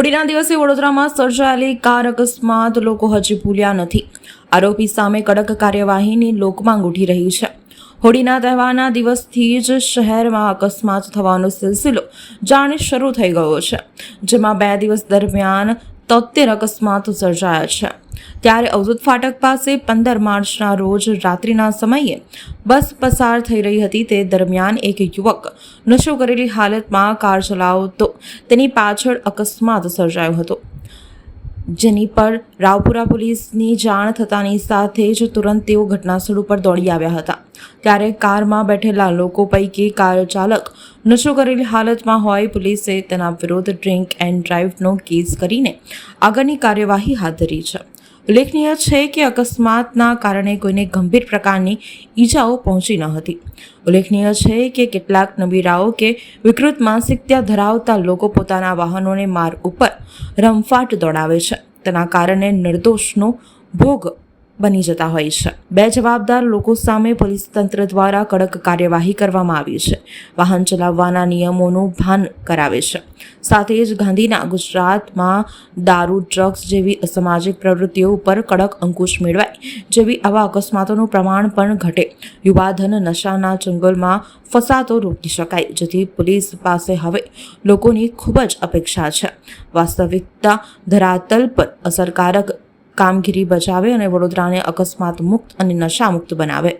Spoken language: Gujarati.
હોળીના દિવસે વડોદરામાં સર્જાયેલી કાર અકસ્માત લોકો હજી ભૂલ્યા નથી। આરોપી સામે કડક કાર્યવાહીની લોકમાંગ ઉઠી રહી છે। હોળીના તહેવારના દિવસથી જ શહેરમાં અકસ્માત થવાનો સિલસિલો જાણે શરૂ થઈ ગયો છે, જેમાં 2 દિવસ દરમિયાન 73 અકસ્માત સર્જાયા છે। ત્યારે અવધૂત ફાટક પાસે 15 માર્ચના રોજ રાત્રિના સમયે બસ પસાર થઈ રહી હતી। તે દરમિયાન એક યુવક નશો કરેલી હાલતમાં કાર ચલાવતો તેની પાછળ અકસ્માત સર્જાયો હતો, જેની પર રાવપુરા પોલીસની જાણ થતાની સાથે જ તુરંત તેઓ ઘટનાસ્થળ ઉપર દોડી આવ્યા હતા। ત્યારે કારમાં બેઠેલા લોકો પૈકી કાર ચાલક નશો કરેલી હાલતમાં હોય। પોલીસે તેના વિરુદ્ધ ડ્રિંક એન્ડ ડ્રાઈવનો કેસ કરીને આગળની કાર્યવાહી હાથ ધરી છે। ઉલ્લેખનીય છે કે અકસ્માતના કારણે કોઈને ગંભીર પ્રકારની ઈજાઓ પહોંચી ન હતી। ઉલ્લેખનીય છે કે કેટલાક નબીરાઓ કે વિકૃત માનસિકતા ધરાવતા લોકો પોતાના વાહનોને માર્ગ ઉપર રમફાટ દોડાવે છે, તેના કારણે નિર્દોષનો ભોગ બની જતા હોય છે। 2 જવાબદાર લોકો સામે પોલીસ તંત્ર દ્વારા કડક કાર્યવાહી કરવામાં આવી છે। વાહન ચલાવવાના નિયમોનું ભાન કરાવે છે, સાથે જ ગાંધીના ગુજરાતમાં દારૂ, ડ્રગ્સ જેવી અસામાજિક પ્રવૃત્તિઓ ઉપર કડક અંકુશ મેળવાય, જેવી આવા અકસ્માતોનું પ્રમાણ પણ ઘટે, યુવાધન નશાના ચંગલમાં ફસાતો રોકી શકાય, જેથી પોલીસ પાસે હવે લોકોની ખૂબ જ અપેક્ષા છે। વાસ્તવિકતા ધરાતલ પર અસરકારક કામગીરી બજાવે અને વડોદરાને અકસ્માત મુક્ત અને નશા મુક્ત બનાવે।